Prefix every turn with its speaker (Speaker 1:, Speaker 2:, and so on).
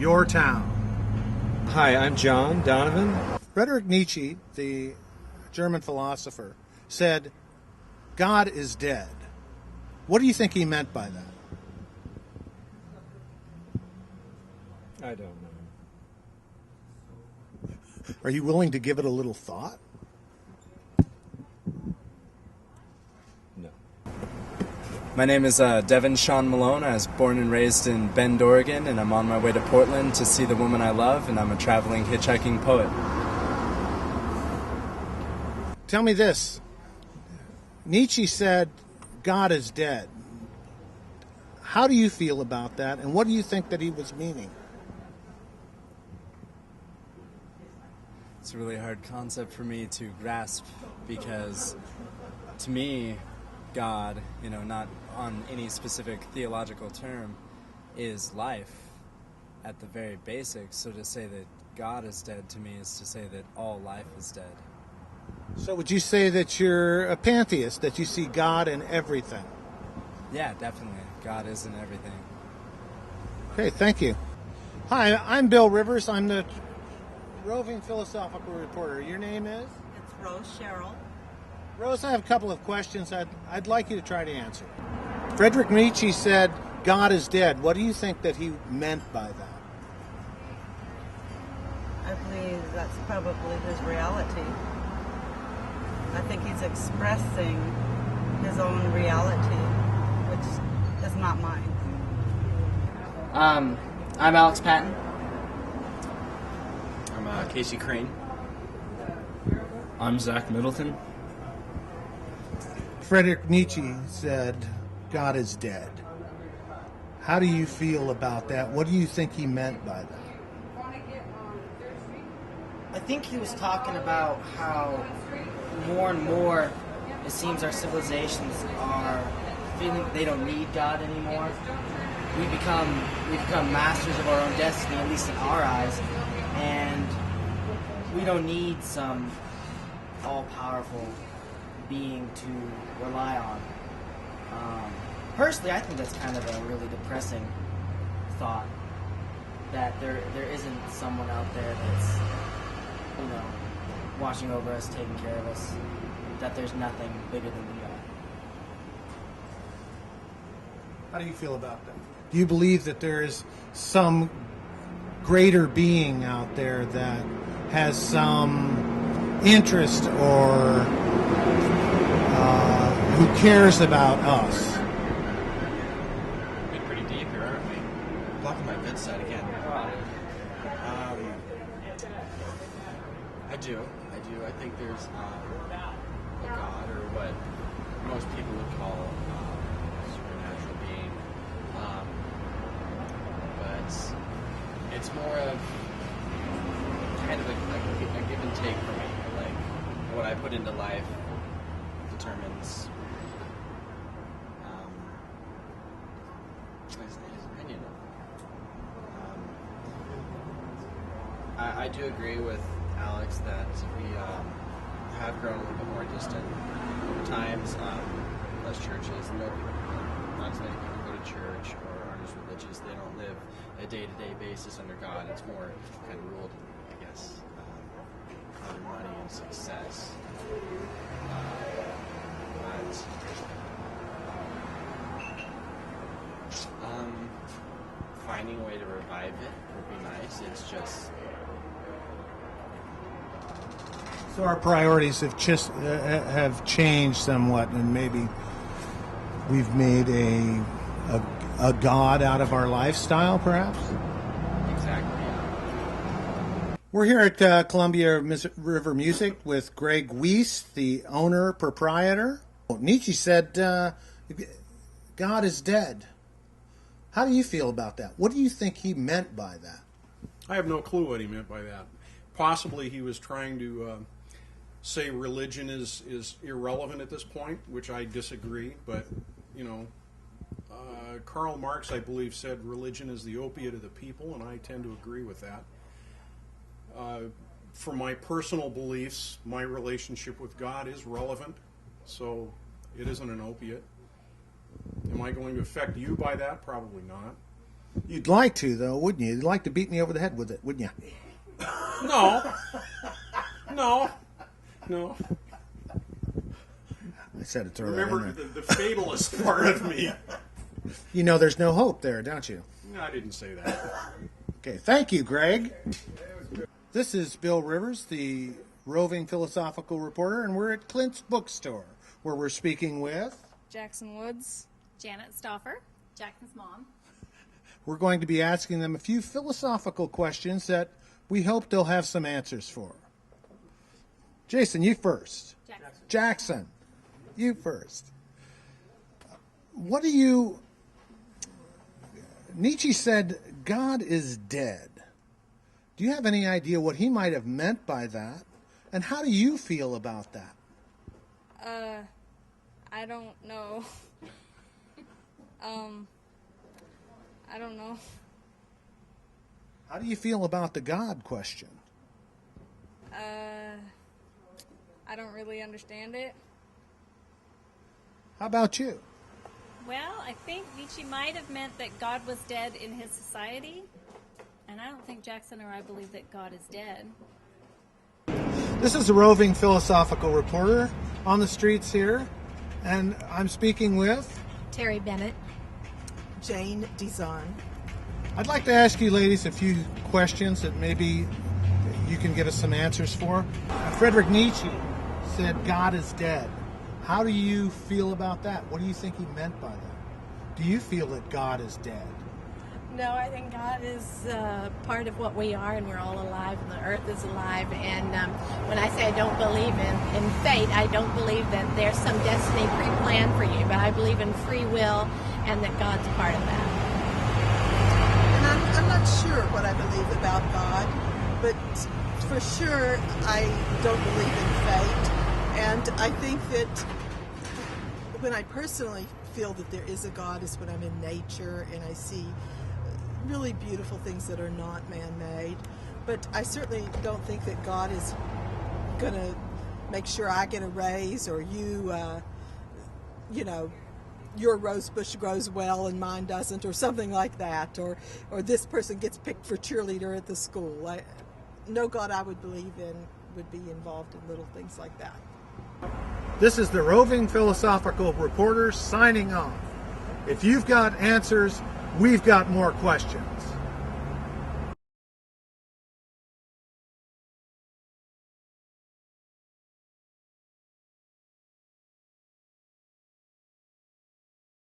Speaker 1: your town.
Speaker 2: Hi, I'm John Donovan.
Speaker 1: Friedrich Nietzsche, the German philosopher, said, God is dead. What do you think he meant by that?
Speaker 2: I don't know.
Speaker 1: Are you willing to give it a little thought?
Speaker 2: No.
Speaker 3: My name is Devin Sean Malone. I was born and raised in Bend, Oregon, and I'm on my way to Portland to see the woman I love, and I'm a traveling hitchhiking poet.
Speaker 1: Tell me this. Nietzsche said, God is dead. How do you feel about that, and what do you think that he was meaning?
Speaker 3: It's a really hard concept for me to grasp because, to me, God, not on any specific theological term, is life at the very basics. So to say that God is dead to me is to say that all life is dead.
Speaker 1: So would you say that you're a pantheist, that you see God in everything?
Speaker 3: Yeah, definitely. God is in everything.
Speaker 1: Okay, thank you. Hi, I'm Bill Rivers. I'm the Roving Philosophical Reporter. Your name is?
Speaker 4: It's Rose Sherrill.
Speaker 1: Rose, I have a couple of questions I'd like you to try to answer. Friedrich Nietzsche said, God is dead. What do you think that he meant by that?
Speaker 4: I believe that's probably his reality. I think he's expressing his own reality, which is not mine.
Speaker 5: I'm Alex Patton.
Speaker 6: I'm Casey Crane.
Speaker 7: I'm Zach Middleton.
Speaker 1: Friedrich Nietzsche said, God is dead. How do you feel about that? What do you think he meant by that?
Speaker 5: I think he was talking about how more and more it seems our civilizations are feeling they don't need God anymore. We've become masters of our own destiny, at least in our eyes, and we don't need some all-powerful being to rely on. Personally, I think that's kind of a really depressing thought, that there isn't someone out there that's, watching over us, taking care of us, that there's nothing bigger than we are.
Speaker 1: How do you feel about that? Do you believe that there is some greater being out there that has some interest or who cares about us?
Speaker 6: We're pretty deep here, aren't we? Blocking my bedside again. I think there's a God, or what most people would call a supernatural being. But it's more of kind of a give and take for me. Like, what I put into life determines his opinion. I do agree with Alex that we have grown a little bit more distant over times. Less churches, not as many people go to church or aren't as religious. They don't live a day-to-day basis under God. It's more kind of ruled, I guess, under money and success. Finding a way to revive it would be nice. It's just...
Speaker 1: So our priorities have changed somewhat, and maybe we've made a God out of our lifestyle, perhaps?
Speaker 6: Exactly, yeah.
Speaker 1: We're here at Columbia River Music with Greg Weiss, the owner, proprietor. Nietzsche said, God is dead. How do you feel about that? What do you think he meant by that?
Speaker 8: I have no clue what he meant by that. Possibly he was trying to say religion is irrelevant at this point, which I disagree. But, Karl Marx, I believe, said religion is the opiate of the people, and I tend to agree with that. For my personal beliefs, my relationship with God is relevant, so it isn't an opiate. Am I going to affect you by that? Probably not.
Speaker 1: You'd like to, though, wouldn't you? You'd like to beat me over the head with it, wouldn't you?
Speaker 8: No. No.
Speaker 1: I said it to her.
Speaker 8: Remember the fatalist part of me.
Speaker 1: You know there's no hope there, don't you?
Speaker 8: No, I didn't say that.
Speaker 1: Okay, thank you, Greg. This is Bill Rivers, the roving philosophical reporter, and we're at Clint's bookstore, where we're speaking with
Speaker 7: Jackson Woods, Janet Stauffer, Jackson's mom.
Speaker 1: We're going to be asking them a few philosophical questions that we hope they'll have some answers for. Jason, you first. Jackson, you first. What do you... Nietzsche said, God is dead. Do you have any idea what he might have meant by that? And how do you feel about that?
Speaker 7: I don't know. I don't know.
Speaker 1: How do you feel about the God question?
Speaker 7: I don't really understand it.
Speaker 1: How about you?
Speaker 9: Well, I think Nietzsche might have meant that God was dead in his society, and I don't think Jackson or I believe that God is dead.
Speaker 1: This is a roving philosophical reporter on the streets here, and I'm speaking with
Speaker 10: Terry Bennett.
Speaker 11: Jane Dizon.
Speaker 1: I'd like to ask you ladies a few questions that maybe you can give us some answers for. Friedrich Nietzsche said God is dead. How do you feel about that? What do you think he meant by that? Do you feel that God is dead?
Speaker 10: No, I think God is part of what we are, and we're all alive, and the earth is alive. And when I say I don't believe in fate, I don't believe that there's some destiny pre-planned for you, but I believe in free will and that God's part of that.
Speaker 11: And I'm not sure what I believe about God, but for sure I don't believe in fate. And I think that when I personally feel that there is a God is when I'm in nature and I see really beautiful things that are not man-made. But I certainly don't think that God is going to make sure I get a raise or your rose bush grows well and mine doesn't, or something like that, or this person gets picked for cheerleader at the school. No God I would believe in would be involved in little things like that.
Speaker 1: This is the roving philosophical reporter signing off. If you've got answers, we've got more questions.